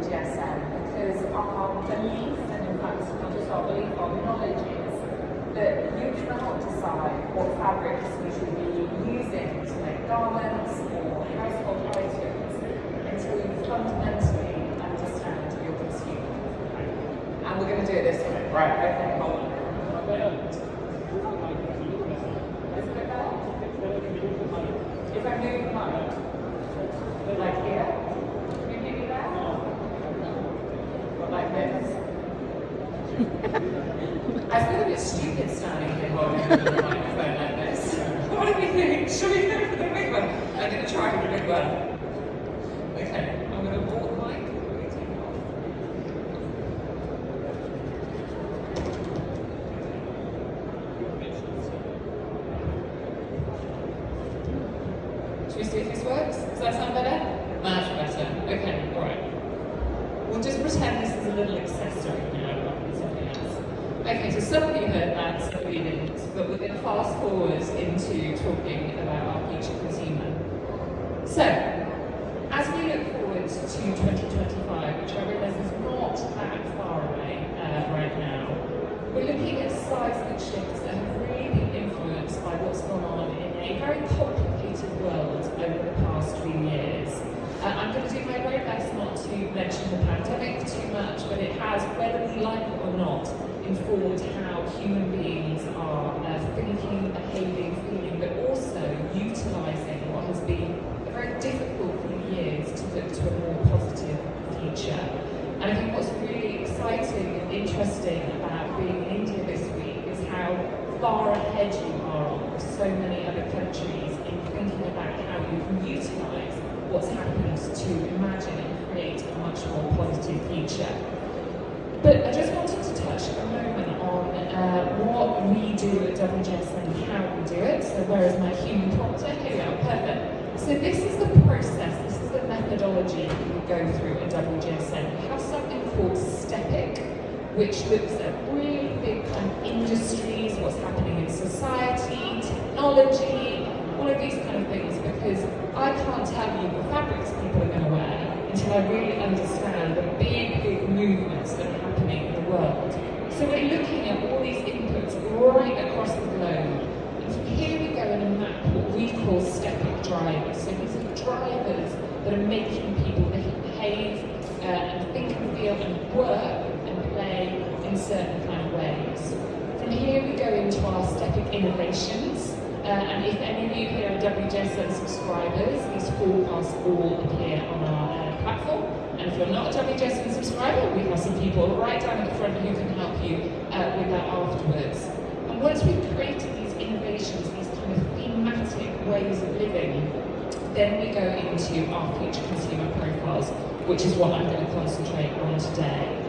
WGSN because our belief, and in fact not just our belief, our knowledge is that you cannot decide what fabrics we should be using to make garments or household items until you fundamentally understand your consumer. And we're going to do it this way. Right, okay, hold on. Is it better? If I move the mic, like here, can you hear me there? Like this? I feel a bit stupid standing here holding the microphone like this. What do we think? Should we go for the big one? I'm going to try for the big one. Okay, I'm going to walk the mic. Should we see if this works? Does that sound better? Much better. Okay, alright. We'll just pretend this is a little accessory now rather than something else. Okay, so some of you heard that, some of you didn't, but we're going to fast forward into talking about our future consumer. So, as we look forward to 2025, which I realise is not that far away right now, we're looking at seismic shifts that have really been influenced by what's gone on in a very complicated world over the past few years. I'm going to do my very best not to mention the pandemic too much, but it has, whether we like it or not, informed how human beings are thinking, behaving, feeling, but also utilising what has been a very difficult few years to look to a more positive future. And I think what's really exciting and interesting about being in India this week is how far ahead you are of so many other countries in thinking about how you can utilise what's happened to imagine and create a much more positive future. But I just wanted to touch a moment on what we do at WGSN and how we do it. So where is my human prompter? Here we are, perfect. So this is the process, this is the methodology that we go through at WGSN. We have something called STEPIC, which looks at really big kind of industries, what's happening in society, technology, all of these kind of things, because I can't tell you the fabrics people are going to wear until I really understand the big movements that are happening in the world. So we're looking at all these inputs right across the globe. And from here we go and map what we call STEPIC drivers. So these are drivers that are making people behave and think and feel and work and play in certain kind of ways. From here we go into our STEPIC innovations. And if any of you here are WGSN subscribers, these forecasts all appear on our platform. And if you're not a WGSN subscriber, we have some people right down at the front who can help you with that afterwards. And once we've created these innovations, these kind of thematic ways of living, then we go into our future consumer profiles, which is what I'm going to concentrate on today.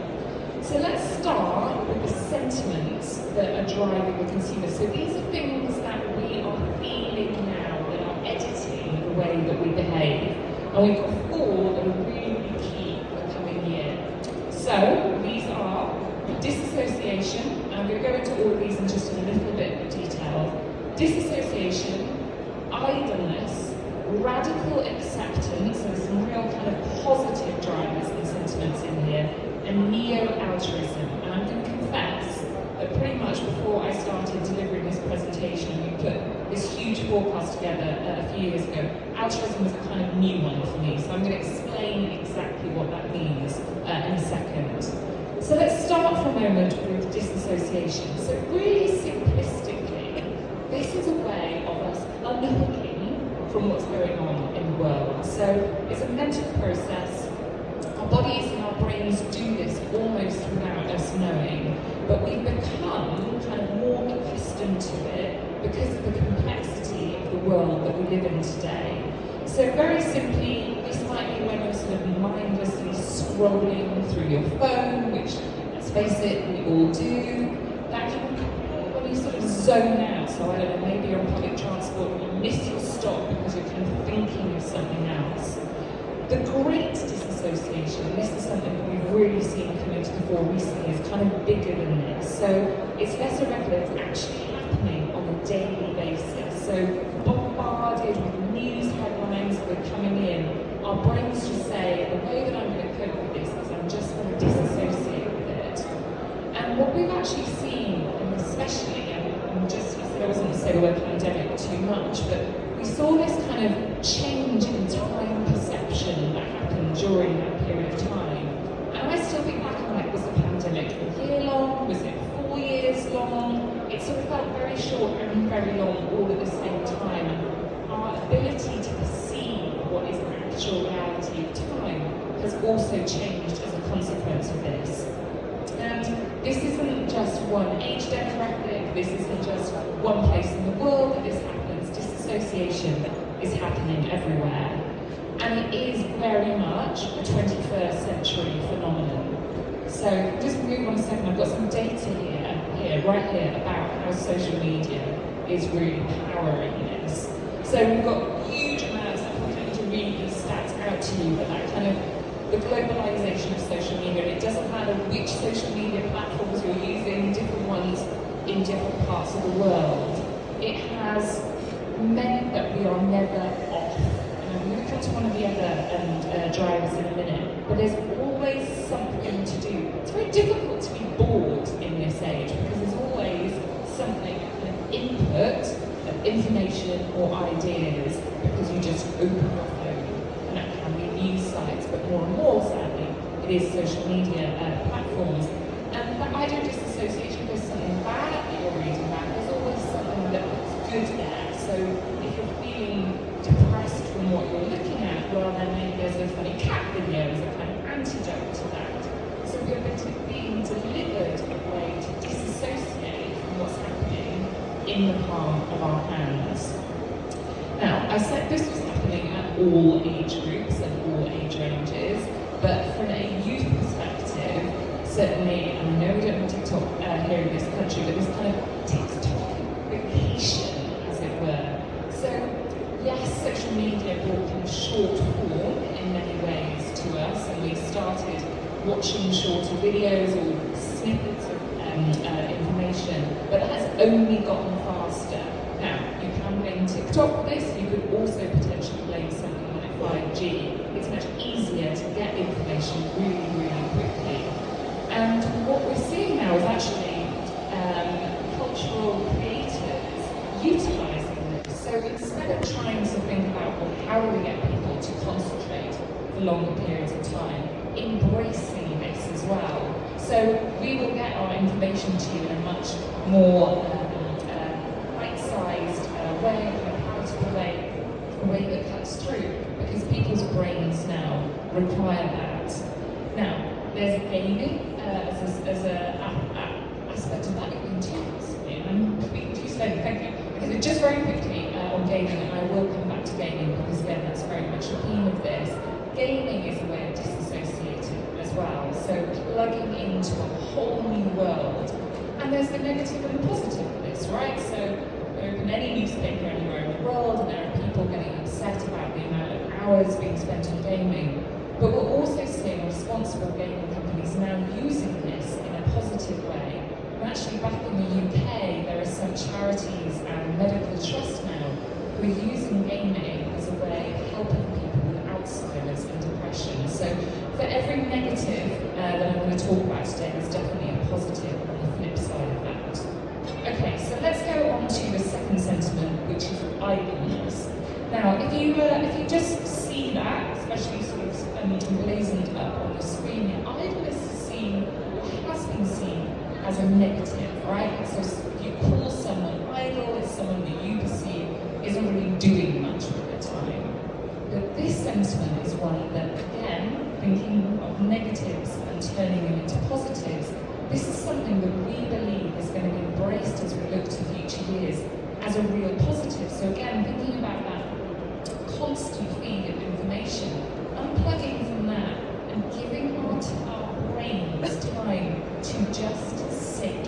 So let's start with the sentiments that are driving the consumer. So these are things that we are feeling now that are editing the way that we behave. And we've got four that are really key for the coming year. So these are disassociation, and I'm going to go into all of these in just a little bit of detail. Disassociation, idleness, radical acceptance, so there's some real kind of positive drivers and sentiments in here, and neo-altruism. And I'm going to confess that pretty much before I started delivering this presentation, we put this huge forecast together a few years ago. Altruism was a kind of new one for me, so I'm going to explain exactly what that means in a second. So let's start for a moment with disassociation. So really simplistically, this is a way of us unhooking from what's going on in the world. So it's a mental process. Our bodies and our brains do this almost without us knowing, but we've become kind of more accustomed to it because of the complexity of the world that we live in today. So very simply, this might be when you're sort of mindlessly scrolling through your phone, which, let's face it, we all do. That can when you sort of zone out, so I don't know, maybe you're on public transport and you miss your stop because you're kind of thinking of something else. The great disassociation, and this is something that we've really seen come into the fore recently, is kind of bigger than this. So it's less irregular, it's actually happening on a daily basis. So bombarded with news headlines that are coming in, our brains just say, the way that I'm going to cope with this is and just kind of disassociate with it. And what we've actually seen, and especially, and just, I said I wasn't going to say the word pandemic too much, but we saw this kind of change in time perception that happened during that period of time. And I still think back on, like, was the pandemic a year long? Was it 4 years long? It sort of felt very short and very long all at the same time. And our ability to perceive what is actual reality of time has also changed as a consequence of this. And this isn't just one age demographic, this isn't just one place in the world that this happens. Disassociation is happening everywhere. And it is very much a 21st century phenomenon. So just move on a second, I've got some data right here, about how social media is really powering this. So we've got huge amounts, I'm not going to read these stats out to you, but that kind of the globalization of social media, and it doesn't matter which social media platforms you're using, different ones in different parts of the world. It has meant that we are never off. And I'm going to come to one of the other drivers in a minute, but there's always something to do. It's very difficult to be bored in this age because there's always something, an input of information or ideas, because you just open your phone, and that can be news sites, but more and more, sadly, it is social media platforms. And that idea of disassociation, there's something bad that you're reading about, there's always something that's good there. So if you're feeling depressed from what you're looking at, well then maybe there's a funny cat video as a kind of antidote to that. So we're being delivered a way to disassociate from what's happening in the palm of our hands. Now, I said this was happening at all age groups and all age ranges, but from a youth perspective, certainly, and I know we don't have TikTok here in this country, but this kind of TikTokification, as it were. So, yes, social media brought kind of short form in many ways to us, and we started watching shorter videos or snippets of information, but that has only gotten faster. Now, you can blame TikTok for this, you could also potentially blame something like 5G. It's much easier to get information really, really quickly. And what we're seeing now is actually cultural creators utilising this. So instead of trying to think about, well, how do we get people to concentrate for longer periods of time, embracing this as well. So we will get our information to you in a much more bite-sized way, a palatable way, a way that cuts through, because people's brains now require that. Now, there's gaming as an aspect of that. I'm speaking too slowly, thank you. Because just very quickly on gaming, and I will come back to gaming because again that's very much the theme of this. Gaming is a way of disassociating as well, so plugging into a whole new world. And there's the negative and the positive of this, right? So open any newspaper anywhere in the world and there are people getting upset about the amount of hours being spent on gaming. But we're also seeing responsible gaming companies now using this in a positive way. And actually back in the UK, there are some charities and medical trusts now who are using gaming as a way of helping people with Alzheimer's and depression. So for every negative that I'm going to talk about today, there's definitely a positive on the flip side of that. Okay, so let's go on to the second sentiment, which is idleness. Now, if you just see that, especially sort of emblazoned up on the screen, idleness is seen, or has been seen, as a negative, right? So if you call someone idle, it's someone that you perceive isn't really doing much with their time. But this sentiment is one that, again, thinking of negatives and turning them into positives, this is something that we believe is going to be embraced as we look to future years as a real positive. So again, thinking about that constant feed of information, unplugging from that and giving our brains time to just sit.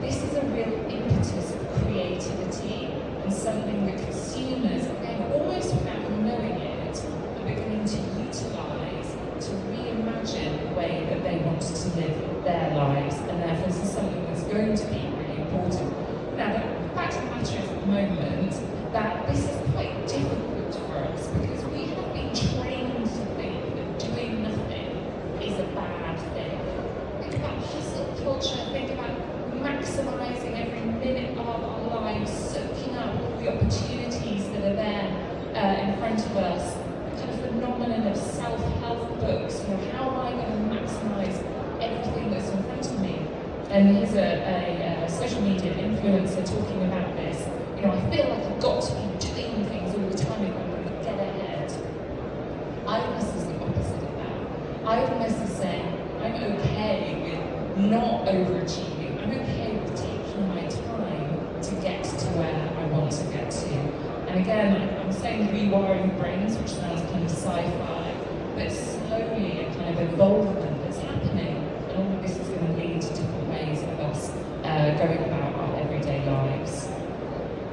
This is a real impetus of creativity and something that consumers, again, almost without knowing it, are beginning to utilise to reimagine the way that they want to live their lives, and therefore this is something that's going to be really important. Now, the fact of the matter is at the moment that this is quite difficult for us because we have been trained to think that doing nothing is a bad then here's a social media influencer talking about this. You know, I feel like I've got to be doing things all the time if I'm going to get ahead. Idleness is the opposite of that. Idleness is saying, I'm okay with not overachieving. I'm okay with taking my time to get to where I want to get to. And again, I'm saying rewiring brains, which sounds kind of sci-fi, but slowly a kind of evolvement that's happening. And all of this is going to lead to different ways of us going about our everyday lives.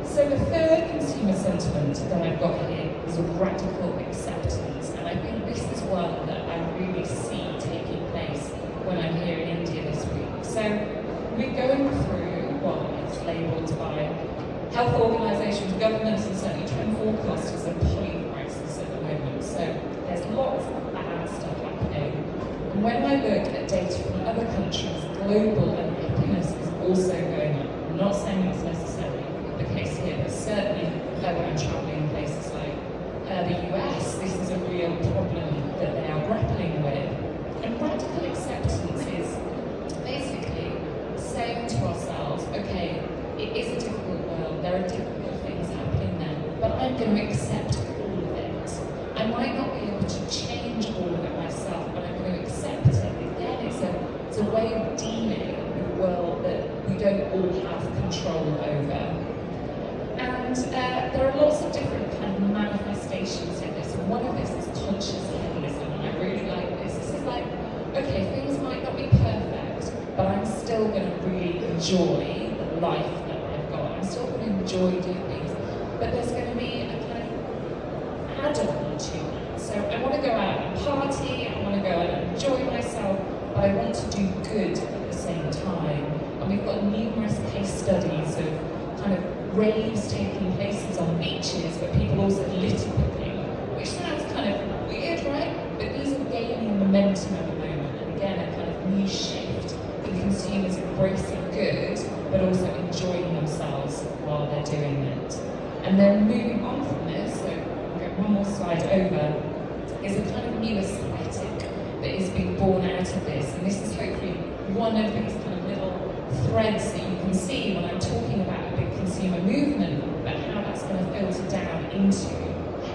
So the third consumer sentiment that I've got here is radical acceptance. And I think this is one that I really see taking place when I'm here in India this week. So we're going through what is labelled by health organisations, governments, and certainly trend forecasters a poly crisis at the moment. So there's lots of bad stuff happening. And when I look at data from other countries, global unhappiness is also going up. I'm not saying it's necessarily the case here, but certainly when I'm travelling in places like the US, this is a real problem that they are grappling with. And radical acceptance is basically saying to ourselves, okay, it is a difficult world, there are difficult things happening there, but I'm going to accept all of it. I might not be able to change all of it myself, but I'm going to accept it. Again, it's a way of dealing with a world that we don't all have control over. And there are lots of different kind of manifestations in this, and one of this is conscious hedonism, and I really like this. This is like, okay, things might not be perfect, but I'm still going to really enjoy the life that I've got. I'm still going to enjoy doing things, but there's going to be a kind of add-on to that. So I want to go out and party, I want to go out and enjoy myself, but I want to do good at the same time. And we've got numerous case studies of kind of raves taking places on beaches, but people also litter picking, which sounds kind of weird, right? But these are gaining momentum at the moment, and again, a kind of new shift in consumers embracing good, but also enjoying themselves while they're doing it. And then moving on from this, so I'll go one more slide over, is a kind of new aesthetic that is being born out of this, and this is hopefully one of these kind of little threads that you can see when I'm talking about a big consumer movement, but how that's going to filter down into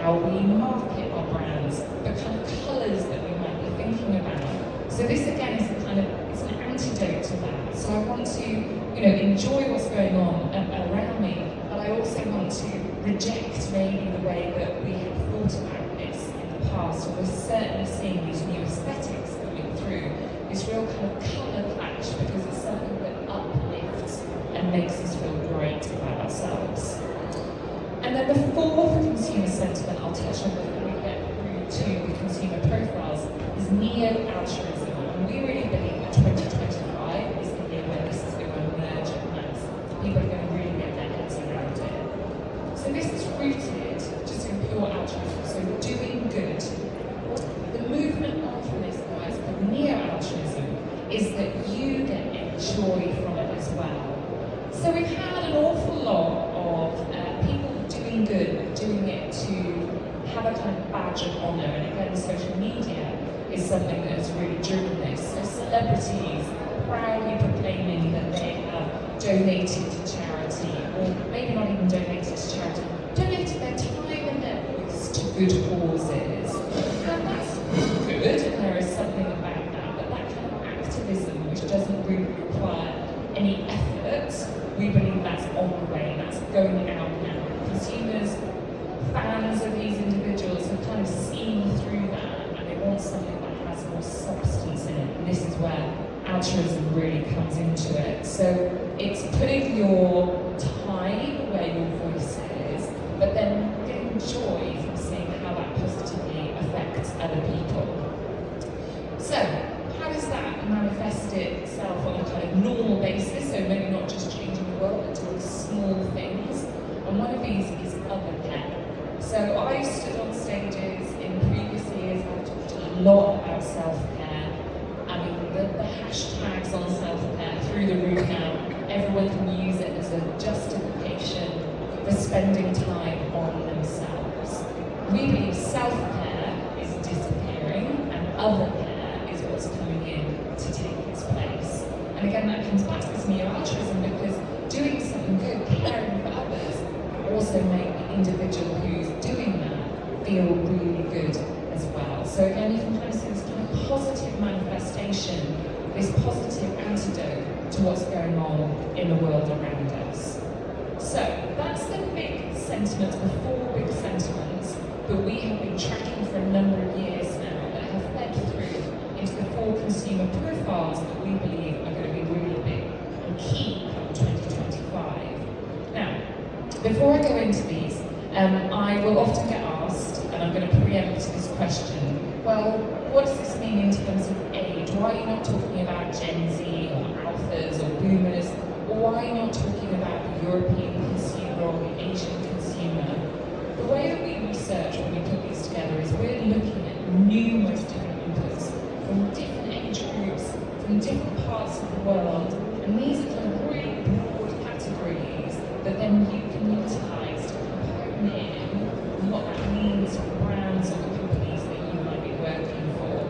how we market our brands, the kind of colours that we might be thinking about. So this again is a kind of, it's an antidote to that. So I want to, enjoy what's going on around me, but I also want to reject maybe the way that we have thought about this in the past. And we're certainly seeing these new aesthetics coming through, this real kind of colour clash, because it's something that uplifts and makes us feel great about ourselves. And then the fourth consumer sentiment I'll touch on before we get through to the consumer profiles is neo-altruism. And we really believe that 2025 is the year when this is going to emerge as people are going to really get their heads around it. So this is rooted just in pure altruism, so doing good. The movement after this, guys, called neo-altruism, is that you get joy from it as well. So we've had an awful lot of people doing good, but doing it to have a kind of badge of honour, and again, social media is something that has really driven this. So celebrities proudly proclaiming that they have donated to charity, or maybe not even donated to charity, donated their time and their voice to good causes. And that's good, and there is something about that, but that kind of activism, which doesn't really require any effort, we believe that's on the way, and that's going out now. Consumers, fans of these individuals have kind of seen through that, and they want something that has more substance in it, and this is where altruism really comes into it. So it's putting your time where your voice is, but then getting joy from seeing how that positively affects other people. So how does that manifest itself on a kind of normal basis? So maybe not just changing the world, but doing small things. And one of these is other care. So I've stood on stages in previous years, I've talked a lot about self-care. I mean, the hashtags on self-care through the roof now. Everyone can use it as a justification for spending time on themselves. We believe self-care is disappearing and other care is what's coming in to take its place. And And again, that comes back to this neo-altruism, because doing something good, caring for others, also make the individual who's doing that feel really good as well. So again, you can kind of see this kind of positive manifestation, this positive antidote to what's going on in the world around us. So that's the big sentiments, the four big sentiments that we have been tracking for a number of years now, that have fed through into the four consumer profiles that we believe are going to be really big and key come 2025. Now, before I go into these, I will often get asked, and I'm going to preempt this question, well, what does this mean in terms of age? Why are you not talking about Gen Z or alphas or boomers? Or why are you not talking about the European consumer or the Asian consumer? The way that we research when we put these together is we're looking at numerous different inputs from different age groups, from different parts of the world, and these are kind of really broad categories that then you can utilise to hone in on what that means for brands or the companies that you might be working for.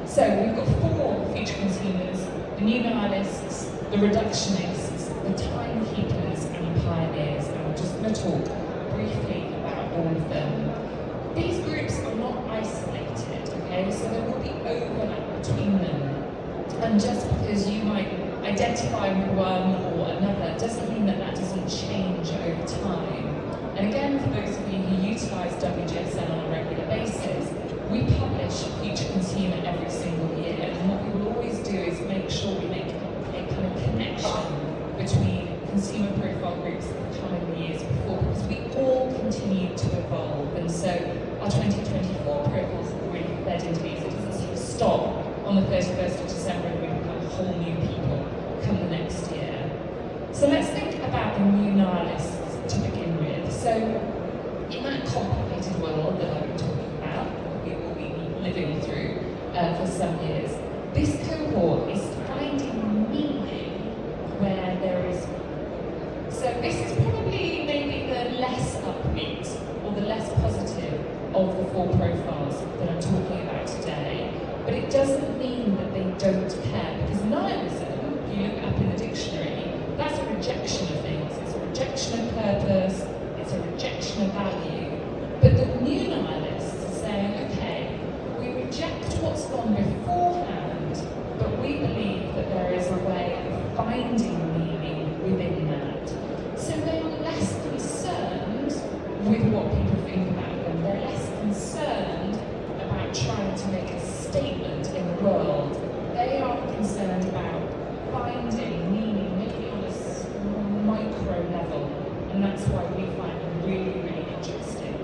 So we've got four future consumers: the new-nihilists, the reductionists, the timekeepers, and the pioneers. And we're just going to talk briefly about all of them. These groups are not isolated, okay? So there will be overlap between them. And just because you might identify with one or another doesn't mean that that doesn't change over time. And again, for those of you who utilise WGSN on a regular basis, we publish Future Consumer every single year, and what we will always do is make sure we make a kind of connection between consumer profile groups that have come in the years before, because we all continue to evolve. And so our 2024 profiles have really fed into these. It doesn't sort of stop on the 31st of December and we become whole new people come the next year. So let's think about the new nihilists to begin with. So in that complicated world that I've been talking about, that we will be living through for some years, this cohort is finding meaning where there is. So this is probably maybe the less upbeat or the less positive of the four profiles that I'm talking about today. But it doesn't mean that they don't care, because nihilism, if you look it up in the dictionary, that's a rejection of things. It's a rejection of purpose, it's a rejection of value. But the new nihilists are saying, okay, we reject what's gone beforehand, but we believe that there is a way of finding meaning within that. So they are less concerned with what people think about them. They're less concerned about trying to make a statement in the world. They are concerned about finding meaning, maybe on a micro level, and that's why we find them really, really interesting.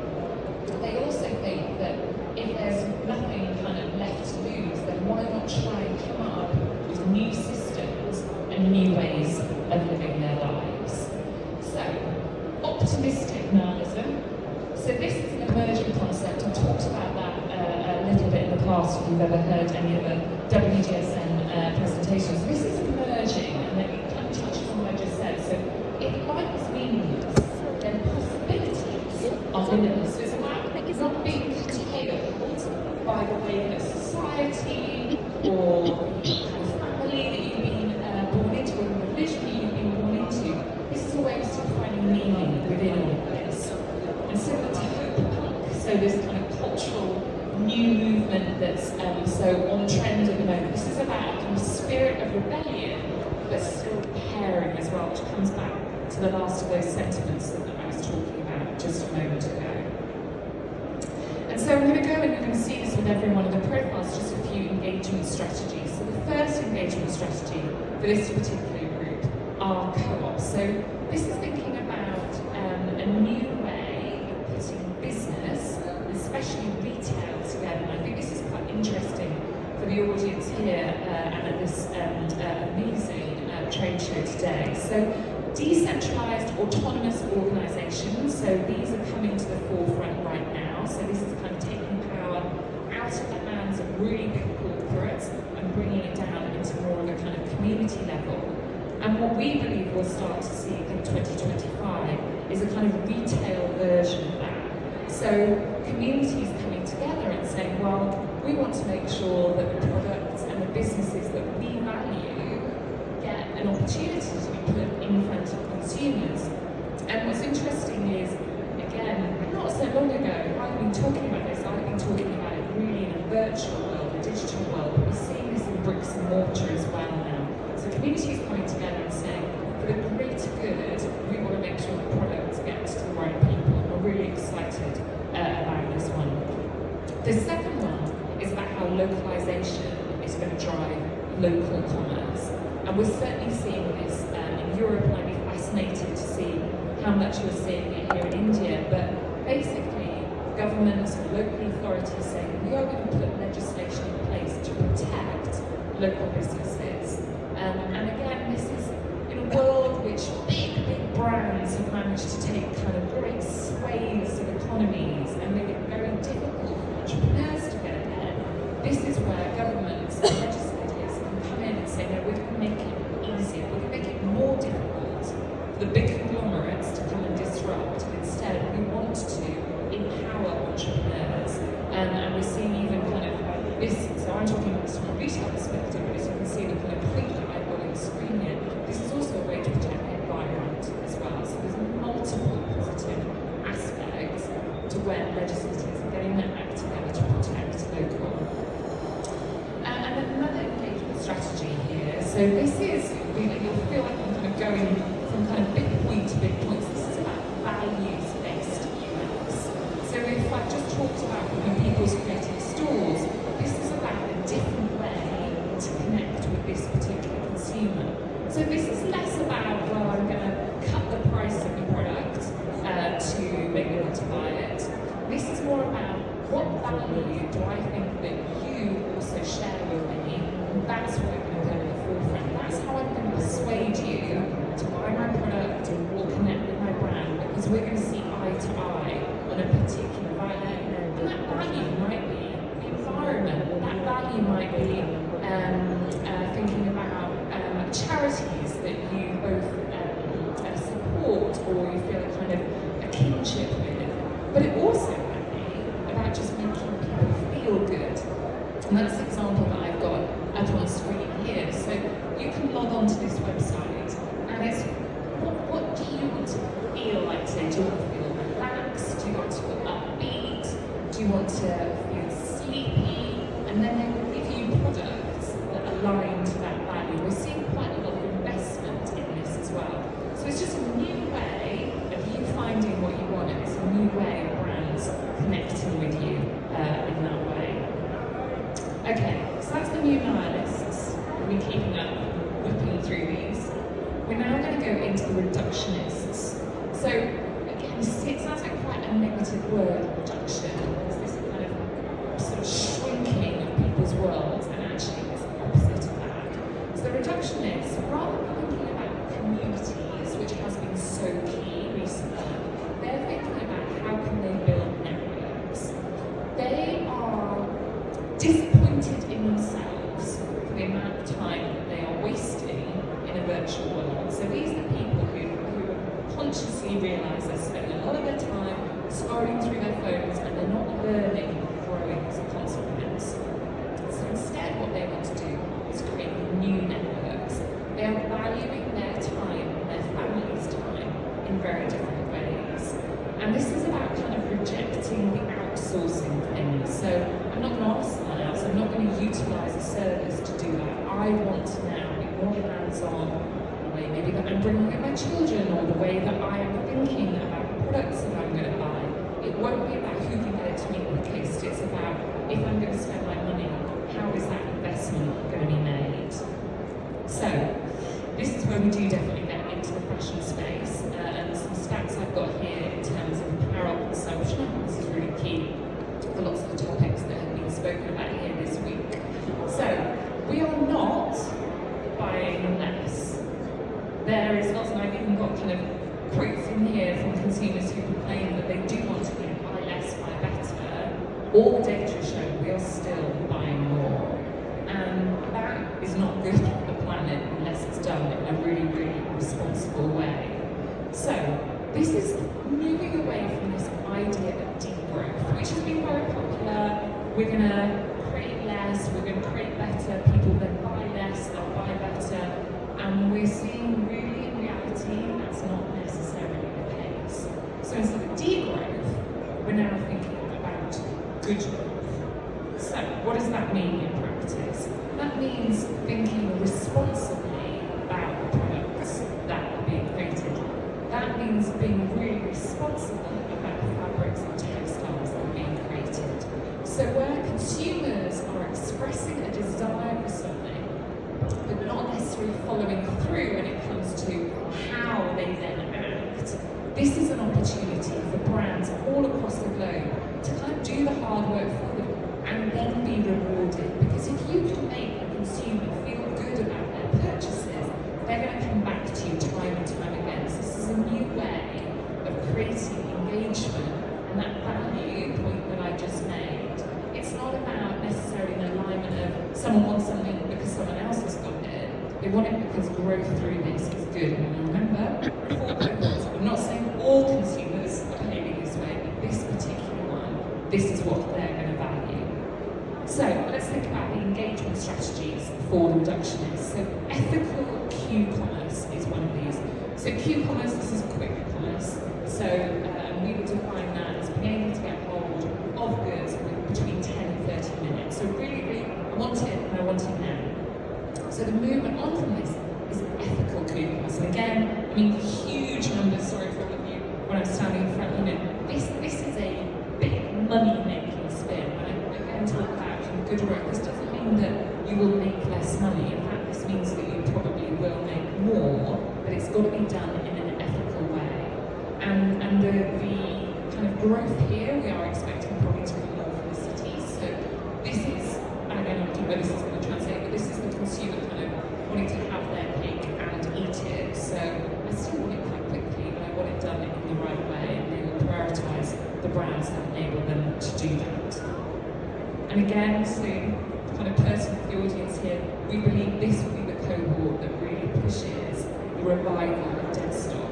They also think that if there's nothing kind of left to lose, then why not try and come up with new systems and new ways of living their lives? So, optimistic nihilism. So this is an emerging concept. I've talked about that a little bit in the past if you've ever heard any of the WGSN presentations. This is emerging, and it kind of touches on what I just said. So if life is meaningless, then possibilities are limitless. So it's about not being curtailed by the way that society or the kind of family that you've been born into, or the religion that you've been born into. This is a way of still finding meaning within all of this. And similar to hope punk, so this kind of cultural new movement that's so on trend at the moment. This is about a kind of spirit of rebellion, but still caring as well, which comes back to the last of those sentiments that I was talking about just a moment ago. And so I'm going to go and you're going to see this with every one of the profiles, just a few engagement strategies. So the first engagement strategy for this particular group are co-ops. So this is thinking about a new way of putting business, especially retail, together. And I think this is quite interesting for the audience here and at this amazing trade show today. So decentralized autonomous organizations, so these are coming to the forefront right now. So this is kind of taking power out of the hands of really big corporates and bringing it down into more of a kind of community level. And what we believe we'll start to see in 2025 is a kind of retail version of that. So communities coming together and saying, well, we want to make sure that the products and the businesses that we value get bricks and mortar as well now. So communities coming together and saying, for the greater good, we want to make sure the products get to the right people. And we're really excited about this one. The second one is about how localization is going to drive local commerce. And we're certainly seeing this in Europe, and I'd be fascinated to see how much you're seeing it here in India. But basically, governments and local authorities saying we are going to put legislation in place to protect local businesses. And again, this is in a world which big brands have managed to take kind of great swathes of economies and make it very difficult for entrepreneurs to get ahead. This is where governments and legislators can come in and say, no, we're going to make it easier, we're going to make it more difficult for the big conglomerates to come and disrupt. And instead, we want to empower entrepreneurs. And we're seeing even kind of this, so I'm talking about this from a retail perspective, but as you can see, the kind of print that I've got on the screen here, this is also a way to protect the environment as well. So there's multiple positive aspects to where legislators are getting their act together to protect local. And then another engagement strategy here. So this is, you'll feel like I'm kind of going from kind of big point to big points. This is about values-based UX. So if I just talked about when people's creating stores, this is about a different way to connect with this particular consumer. So this is less about, well, I'm going to cut the price of the product to make me want to buy it. This is more about what value do I think that you also share with me, and that's what I'm going to put in the forefront. That's how I'm going to persuade you to buy my product or connect with my brand, because we're going to see eye to eye on a particular value. And that value might be the environment, that value might be thinking about charities that you both support or you feel a kind of a kinship with. But it also might be about just making people feel good. And that's the example that I've got up on screen here. So you can log on to this website and it's what do you want to feel like today? Do you want to feel relaxed? Do you want to feel upbeat? Do you want to feel sleepy? And then they will give you products that align to that value. We're seeing quite a lot of investment in this as well. So it's just a new way of you finding what you want, and it's a new way of brands connecting with you in that way. Okay, so that's the new nihilists. We've been keeping up, whipping through these. We're now going to go into the reductionists. So again, it sounds like quite a negative word, reduction. There's this kind of sort of shrinking of people's worlds, and actually it's the opposite of that. So the reductionists, rather than thinking about communities, which has been so key recently, they're thinking about how can they build networks. They are disappointed in themselves for the amount of time that they are wasting in a virtual world. So these are the people who consciously realise they're spending a lot of their time scrolling through their phones and they're not learning and growing as a consequence. So instead what they want to do is create new networks. They are valuing their time and their family's time in very different ways. And this is about kind of rejecting the outsourcing thing. So I'm not going to ask someone else, I'm not going to utilise a service to do that. I want to now be more hands-on the way maybe that I'm bringing up my children, or the way that I am thinking about products that I'm going to buy. It won't be about who can get it to me quickest, it's about if I'm going to spend my money, how is that investment going to be made? So, this is where we do definitely get into the fashion space, and some stats I've got here in terms of apparel consumption. This is really key for lots of the topics that have been spoken about here this week. So, we are not buying less. There is lots, and I've even got kind of quotes in here from consumers who complain that they do want to buy less, buy better. All the data is showing we are still buying more. And that is not good for the planet unless it's done in a really, really responsible way. So, this is moving away from this idea of degrowth, which has been very popular. We're going to create less, we're going to create better, people then buy less, they'll buy better, and we're seeing really in reality that's not necessarily the case. So instead of degrowth, we're now thinking about good growth. So what does that mean in practice? That means responsibly about the products that are being created. That means being really responsible about the fabrics and textiles that are being created. So where consumers are expressing a desire for something, but not necessarily following through when it comes to how they then act, this is an opportunity for brands all across the globe to kind of do the hard work for them and then be rewarded. Because if you can make a consumer feel good about their purchases, they're going to come back to you time and time again. So this is a new way of creating engagement and that value point that I just made. It's not about necessarily an alignment of someone wants something because someone else has got it. They want it because growth through this is good. And remember, I'm not saying all consumers are behaving this way, but this particular one, this is what they're going to value. So let's think about the engagement strategies for the reductionists. So ethical Q-commerce is one of these. So Q-commerce, this is quick commerce. So we would define that as being able to get hold of goods between 10 and 30 minutes. So really, I want it and I want it now. So the movement on from this is ethical Q-commerce. And again, I mean, huge numbers, sorry for all of you when I'm standing in front of you. This is a big money-making spin. When I again talk about good work, this doesn't mean that you will make less money. In fact, this means that you probably will make more, but it's got to be done in an ethical way. And the kind of growth here, we are expecting probably to be more from the cities. So this is, and again, I don't know where this is going to translate, but this is the consumer kind of wanting to have their cake and eat it. So I still want it quite quickly, but I want it done in the right way, and they will prioritise the brands that enable them to do that. And again, so kind of person for the audience here, we believe this will be the cohort that really pushes the revival of dead stock.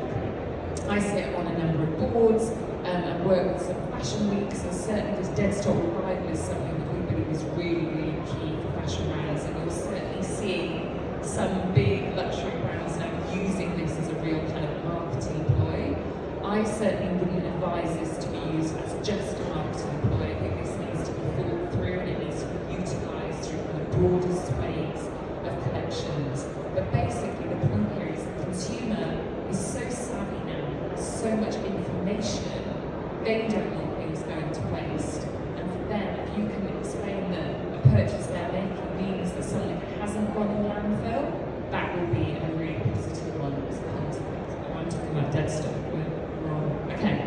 I sit on a number of boards and work with some fashion weeks, and certainly this dead stock revival is something that we believe is really, really key for fashion brands, and you'll certainly see some big luxury brands now using this as a real kind of marketing ploy. I certainly wouldn't advise this to be used as just a marketing ploy. I think this needs to be thought through and it needs to be utilised through kind of broader swathes of collections. But basically the point here is the consumer is so savvy now, has so much information, they don't want things going to waste. And for them, if you can explain that a purchase they're making means that something hasn't gone in landfill, that will be a really positive one as a consequence. I'm talking about dead stock, we're wrong. Okay.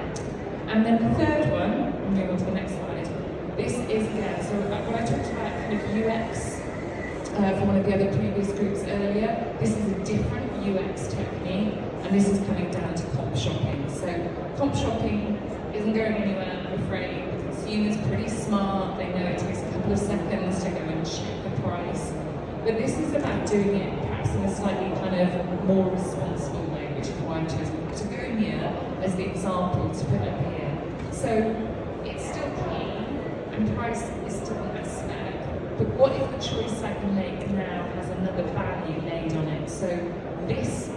And then the third one, I'm moving on to the next slide. This is, again, so when I talked about kind of UX for one of the other previous groups earlier, this is a different UX technique, and this is coming down to comp shopping. So comp shopping isn't going anywhere, I'm afraid. The consumer's pretty smart, they know it takes a couple of seconds to go and check the price. But this is about doing it perhaps in a slightly kind of more responsible way, which is why I've chosen Patagonia as the example to put up here. So it's still key, and price is still an aspect, but what if the choice I can make now has another value laid on it? So this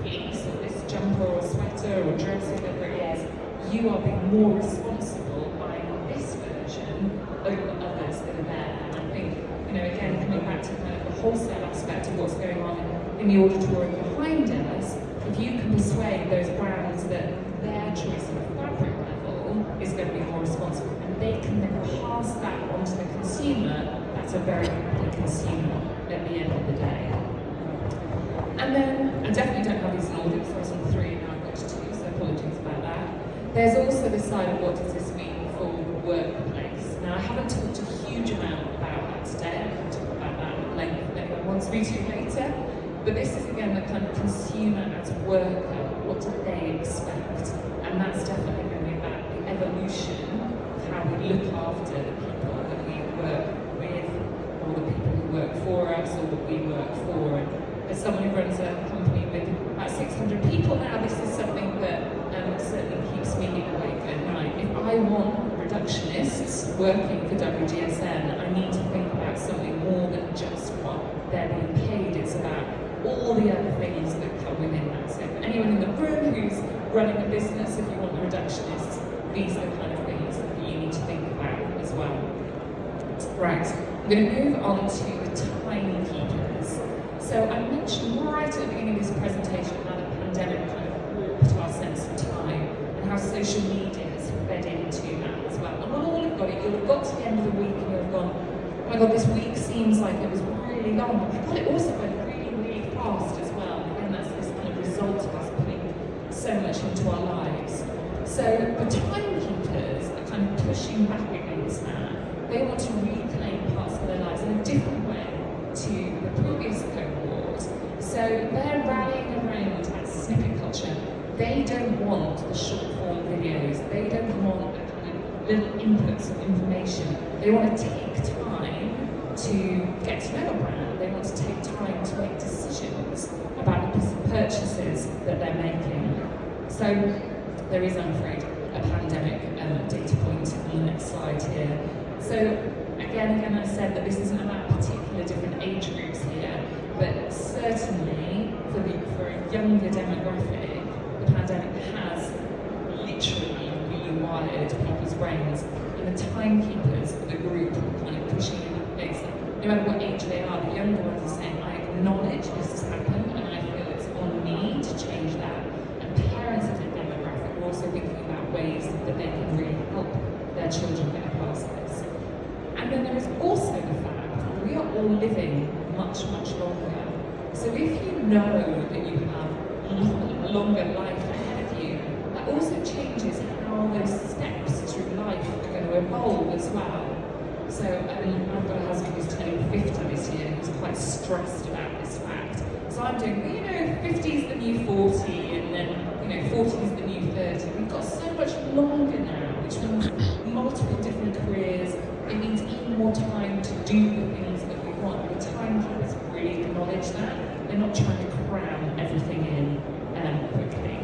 piece, or this jumper or sweater or dress, whatever it is, you are being more responsible buying this version over others that are there. And I think, you know, again, coming back to kind of the wholesale aspect of what's going on in the auditorium behind us, if you can persuade those brands that their choice of fabric level is going to be more responsible, and they can then pass that on to the consumer, that's a very happy consumer at the end of the day. And then, I definitely don't have these in order, so I was on 3 and now I've got to 2, so apologies about that. There's also the side of what does this mean for the workplace. Now, I haven't talked a huge amount about that today, I'm going to talk about that at length if anyone wants me to later. But this is again the kind of consumer as worker, what do they expect? And that's definitely going to be about the evolution of how we look after the people that we work with, or the people who work for us, or that we work for. And as someone who runs a company with about 600 people now, this is something that certainly keeps me awake at night. If I want reductionists working for WGSN, I need to think about something more than just what they're being paid. It's about all the other things that come within that. So for anyone in the room who's running a business, if you want the reductionists, these are the kind of things that you need to think about as well. Right, I'm going to move on to the timekeepers. So I'm long. But it also went really, really fast as well. And that's this kind of result of us putting so much into our lives. So the timekeepers are kind of pushing back against that. They want to reclaim parts of their lives in a different way to the previous cohort. So they're rallying around that snippet culture. They don't want the short form videos. They don't want the kind of little inputs of information. They want to take time to get to know a brand. They want to take time to make decisions about the purchases that they're making. So there is, I'm afraid, a pandemic data point on the next slide here. So again, I said that this isn't about particular different age groups here, but certainly for a younger demographic, the pandemic has literally rewired people's brains. And the timekeepers of the group are kind of pushing in that place. No matter what age they are, the younger ones are saying, I acknowledge this has happened and I feel it's on me to change that. And parents of the demographic are also thinking about ways that they can really help their children get past this. And then there is also the fact that we are all living much, much longer. So if you know that you have a longer life ahead of you, that also changes how those steps through life are going to evolve as well. So I've got a husband who's turning 50 this year, who's quite stressed about this fact. So I'm doing, 50 is the new 40, and then, 40 is the new 30. We've got so much longer now, which means multiple different careers. It means even more time to do the things that we want. The timekeepers really acknowledge that. They're not trying to cram everything in quickly.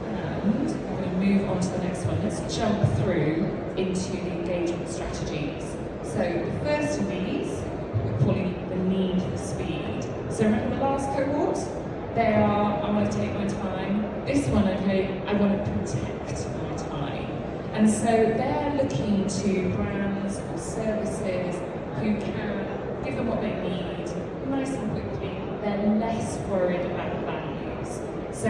And I'm going to move on to the next one. Let's jump through into the engagement strategies. So the first of these, we're calling the need for speed. So remember the last cohort? They are, I want to take my time. This one, okay, I want to protect my time. And so they're looking to brands or services who can give them what they need nice and quickly. They're less worried about the values. So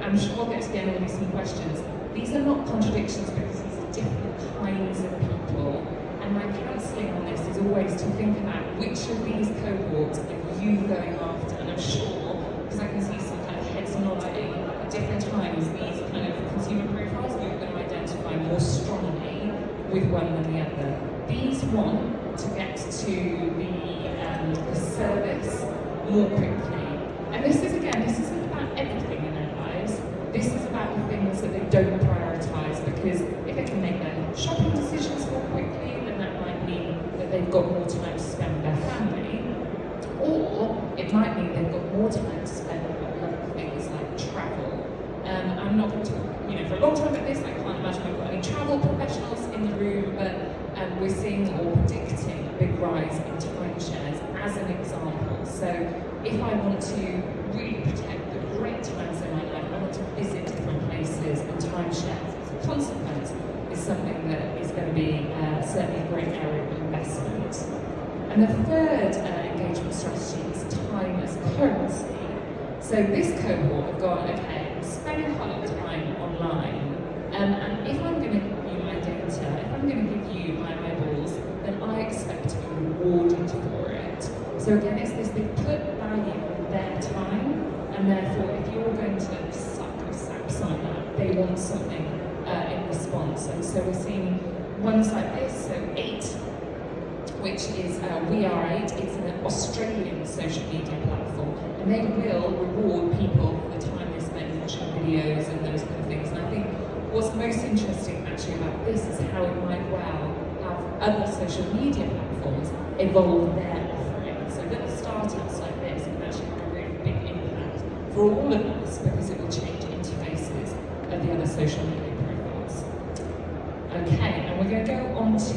I'm sure we'll get to the end and there'll be some questions. These are not contradictions because these are different kinds of people. And my counselling on this is always to think about which of these cohorts are you going after. And I'm sure, because I can see some kind of heads nodding at different times, these kind of consumer profiles, you're going to identify more strongly with one than the other. These want to get to the service more quickly. And this isn't about everything in their lives. This is about the things that they don't prioritise, because if they can make their shopping decisions more quickly, then that might mean that they've got more time to spend with their family. Or it might mean they've got more time to spend on other things like travel. I'm not going to talk, for a long time about this. I can't imagine we've got any travel professionals in the room, but we're seeing or predicting a big rise in timeshares as an example. So if I want to really protect the great times in my life, I want to visit different places, and timeshares as a consequence is something that is going to be certainly a great area of investment. And the third engagement strategy is time as currency. So this cohort have gone, okay, I'm spending quite a lot of time online, and if I'm going to give you my data, if I'm going to give you my eyeballs, then I expect to be rewarded for it. So again, it's this, they put value on their time, and therefore if you're going to sap some of that, they want something in response. And so we're seeing ones like this, so 8, which is We Are 8. It's an Australian social media platform, and they will reward people for the time they spend watching videos and those kind of things. And I think what's most interesting actually about this is how it might well have other social media platforms evolve their offerings. So little startups like this can actually have a really big impact for all of us, because it will change interfaces of the other social media profiles. Okay, and we're going to go on to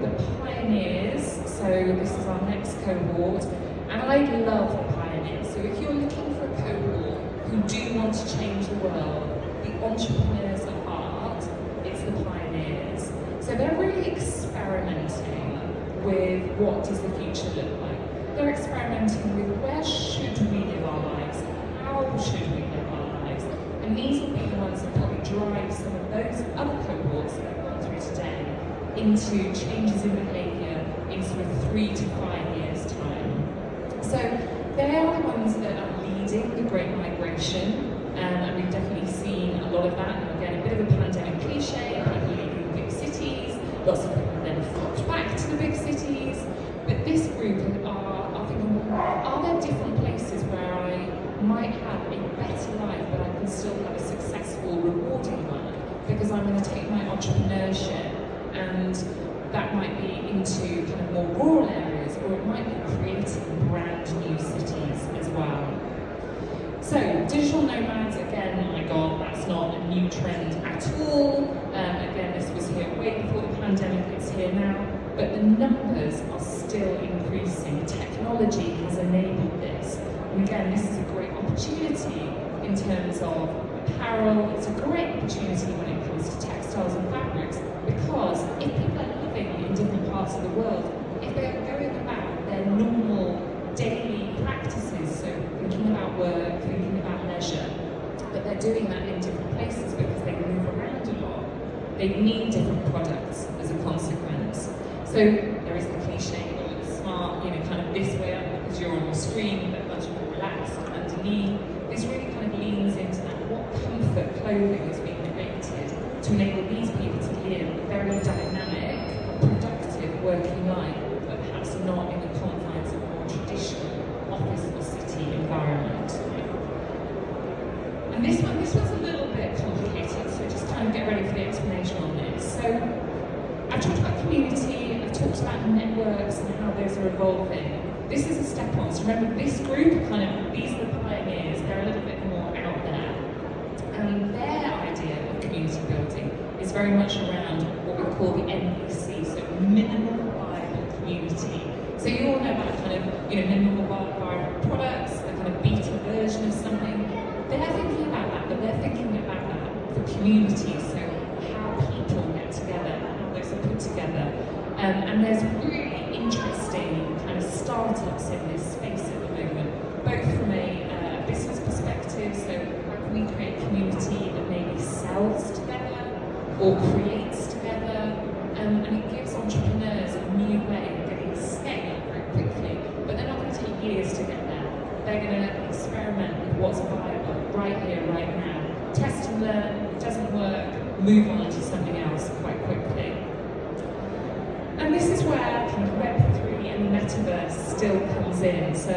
the pioneers. So this is our next cohort, and I love the pioneers. So if you're looking for a cohort who do want to change the world, the entrepreneurs at heart, it's the pioneers. So they're really experimenting with what does the future look like. They're experimenting with where should we live our lives, how should we live our lives, and these will be the ones that probably drive some of those other cohorts that I've gone through today into changes in behaviour in sort of 3 to 5 years' time. So they are the ones that are leading the Great Migration, and we've definitely seen a lot of that. And again, a bit of a pandemic cliche, people leaving the big cities, lots of people then flocked back to the big cities. But this group are thinking, are there different places where I might have a better life, but I can still have a successful, rewarding life, because I'm going to take my entrepreneurship, and that might be into kind of more rural areas, or it might be creating brand new cities as well. So, digital nomads, again, my God, that's not a new trend at all. Again, this was here way before the pandemic, it's here now. But the numbers are still increasing. Technology has enabled this. And again, this is a great opportunity in terms of apparel. It's a great opportunity when it comes to textiles and fabrics, because if people are living in different parts of the world, if they are going about their normal daily practices, so thinking about work, thinking about leisure, but they're doing that in different places because they move around a lot, they need different products as a consequence. So there is the cliche, you look smart, kind of this way up because you're on your screen, but much more relaxed underneath. This really kind of leans into that, what comfort clothing is being created to enable these people to live a very dynamic, productive working life, but perhaps not in the confines of a more traditional office or city environment. And this one's a little bit complicated, so just kind of get ready for the explanation on this. So I've talked about community, I've talked about networks and how those are evolving. This is a step on. So remember, this group, these are the pioneers, they're a little bit more out there. And their idea of community building is very much around what we call the MVC, so minimal viable community. So you all know about minimal viable products, a kind of beta version of something. They're thinking about that, but they're thinking about that for communities, so how people get together, how those are put together. And there's really interesting kind of startups in this space at the moment, both from a business perspective, so how can we create community that maybe sells together or creates together, and it gives entrepreneurs a new way of getting scale very quickly, but they're not going to take years to get there. They're going to experiment with what's viable right here, right now, test and learn, if it doesn't work, move on to something else quite quickly. And this is where kind of Web3 and the metaverse still comes in. So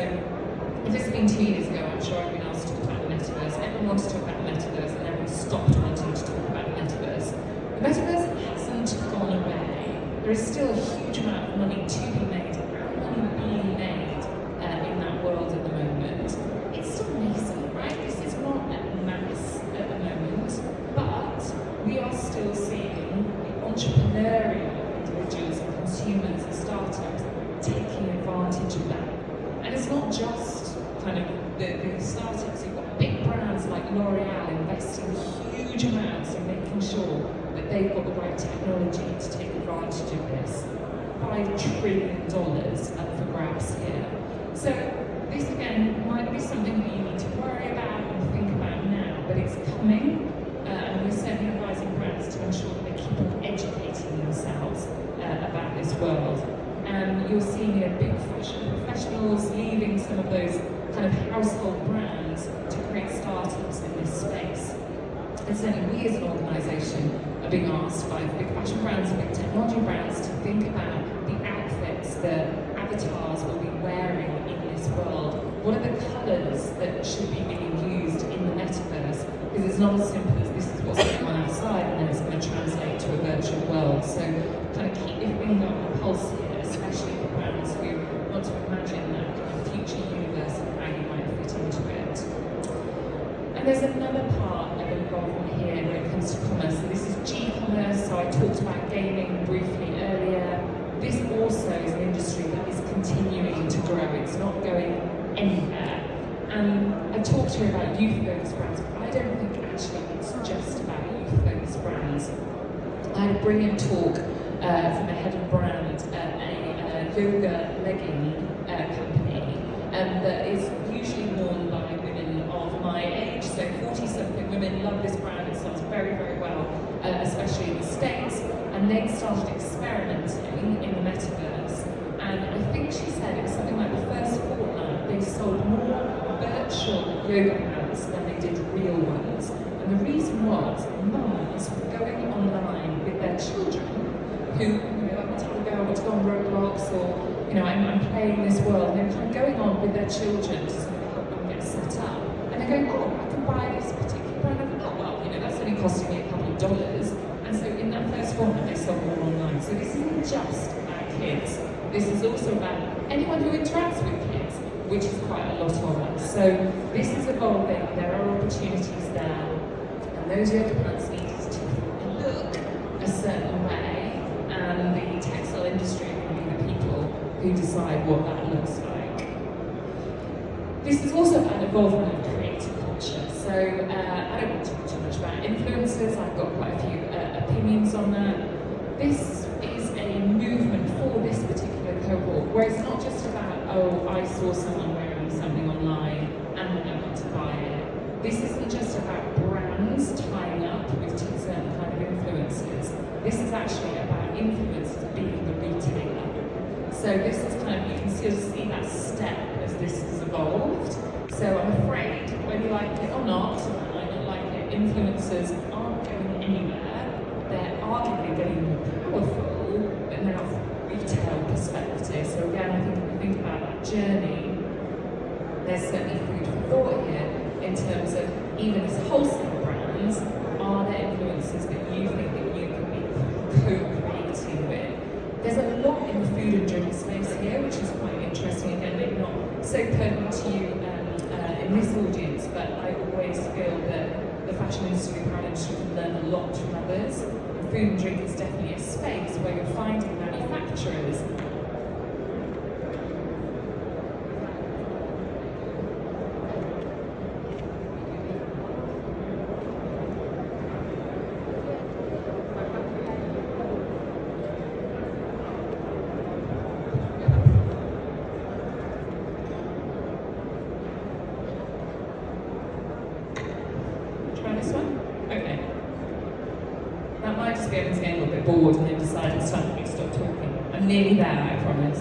if this had been 2 years ago, I'm sure I'd been asked to talk about the metaverse. Everyone wanted to talk about the metaverse, and everyone stopped wanting to talk about the metaverse. The metaverse hasn't gone away. There is still a huge amount of money to be made, and money being made in that world at the moment. It's still nascent, right? This is not at mass at the moment, but we are still seeing the entrepreneurial individuals and consumers and startups taking advantage of that. And it's not just kind of the startups, you've got big brands like L'Oreal investing huge amounts in making sure that they've got the right technology to take advantage of this. $5 trillion up for grabs here. So this again might be something that you need to worry about and think about now, but it's coming, and we're certainly advising brands to ensure that they keep on educating themselves about this world. And you're seeing big fashion professionals leaving some of those kind of household brands to create startups in this space. And certainly we as an organisation are being asked by big fashion brands and big technology brands to think about the outfits that avatars will be wearing in this world. What are the colours that should be being used in the metaverse? Because it's not as simple as this is what's going on outside and then it's going to translate to a virtual world. So kind of keep your finger on the pulse here, especially for brands who want to imagine that kind of future universe and how you might fit into it. And there's another part of involvement here when it comes to commerce. So this is G-commerce, so I talked about gaming briefly earlier. This also is an industry that is continuing to grow. It's not going anywhere. And I talked here about youth-focused brands, but I don't think actually it's just about youth-focused brands. I had a brilliant talk from a head of brand at a yoga legging company that is usually worn by women of my age, so 40-something women love this brand. It sells very, very well, especially in the States, and they started experimenting in the metaverse. And I think she said it was something like the first fortnight, sold more virtual yoga mats than they did real ones. And the reason was mums were going online with their children who, I want to go on Roblox, or, I'm playing this world, and they're kind of going on with their children to sort of help them get set up. And they're going, oh, I can buy this particular brand of, that's only costing me a couple of dollars. And so in that first format, they sold more online. So this isn't just about kids. This is also about anyone who interacts with kids, which is quite a lot of us. So this is evolving. There are opportunities there. And those yoga plants need to look a certain way. And the textile industry are going to be the people who decide what that looks like. This is also an evolvement of creative culture. So I don't want to talk too much about influencers. I've got quite a few opinions on that. This is a movement for this particular cohort, where it's not just about, oh, I saw someone wearing something online and I want to buy it. This isn't just about brands tying up with certain kind of influencers. This is actually about influencers being the retailer. So this is kind of, you can still see that step as this has evolved. So I'm afraid, whether you like it or not, I might not like it, influencers aren't going anywhere. They're arguably getting more powerful, but they're not from a retail perspective. So again, I think if we think about that journey, there's certainly food for thought here in terms of, even as wholesale brands, are there influencers that you think that you could be co-creating with? There's a lot in the food and drink space here, which is quite interesting. Again, maybe not so pertinent to you in this audience, but I always feel that the fashion industry, the apparel industry can learn a lot from others. And food and drink is definitely a space where you're finding manufacturers getting a little bit bored and they've decided it's time for me to stop talking. I'm nearly there, I promise.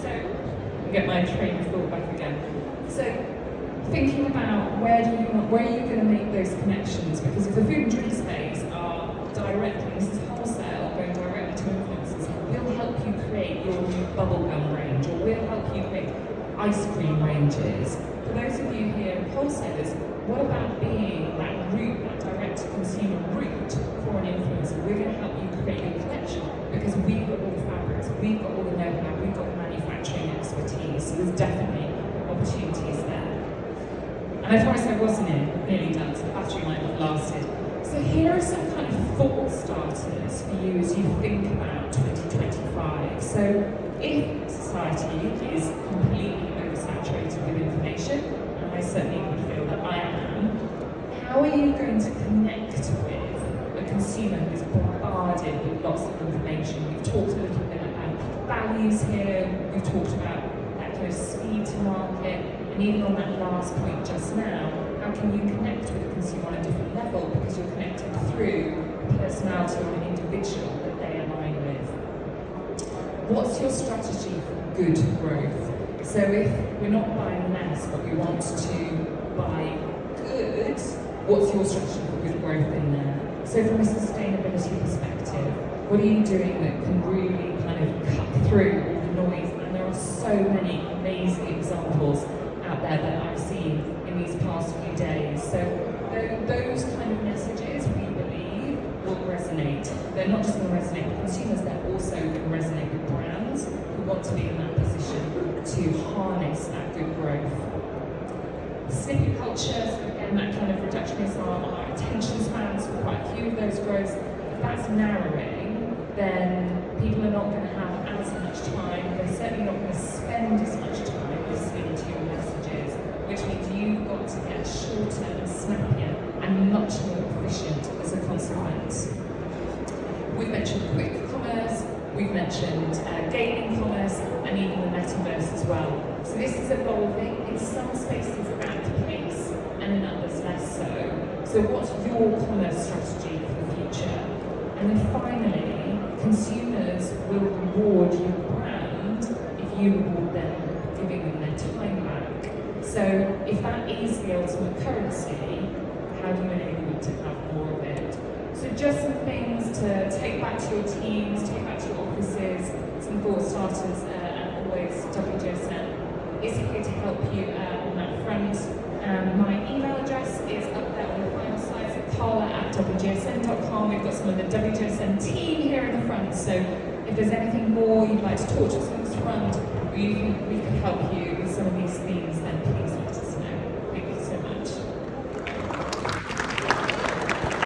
So, get my train of thought back again. So, thinking about where are you going to make those connections? Because if the food and drink space are directly, this is wholesale, going directly to influencers, we'll help you create your new bubblegum range, or we'll help you create ice cream ranges. For those of you here, wholesalers, what about being that route, that direct-to-consumer route for an influencer? We're going to help you create your collection because we've got all the fabrics, we've got all the know-how, we've got the manufacturing expertise, so there's definitely opportunities there. And I promised I wasn't nearly done, so the battery might have lasted. So here are some kind of thought starters for you as you think about 2025. So if society is completely oversaturated with information, and I certainly would feel that I am, how are you going to connect with a consumer who's bombarded with lots of information? We've talked a little bit about values here, we've talked about that kind of speed to market, and even on that last point just now, how can you connect with a consumer on a different level because you're connected through the personality of an individual that they align with? What's your strategy for good growth? So if we're not buying less, but we want to buy good, what's your strategy for good growth in there? So from a sustainability perspective, what are you doing that can really kind of cut through all the noise? And there are so many amazing examples out there that I've seen in these past few days. So those kind of messages, we believe, will resonate. They're not just going to resonate with consumers, they're also going to resonate with brands who want to be in that position to harness that good growth. Snippet culture, so again, that kind of reduction is our attention spans for quite a few of those growths. If that's narrowing, then people are not going to have as much time, they're certainly not going to spend as much time listening to your messages, which means you've got to get shorter and snappier and much more efficient as a consequence. We've mentioned quick commerce, we've mentioned gaming commerce, and even the metaverse as well. So this is evolving. In some spaces at pace, and in others less so. So what's your commerce strategy for the future? And then finally, consumers will reward your brand if you reward them giving them their time back. So if that is the ultimate currency, how do you enable them to have more of it? So just some things to take back to your teams, take back to your offices, some thought starters, and always WGSN is here to help you on that front. My email address is up there on the final slide, so carla@wgsn.com. We've got some of the WGSN team here in the front, so if there's anything more you'd like to talk to us on this front, we can help you with some of these themes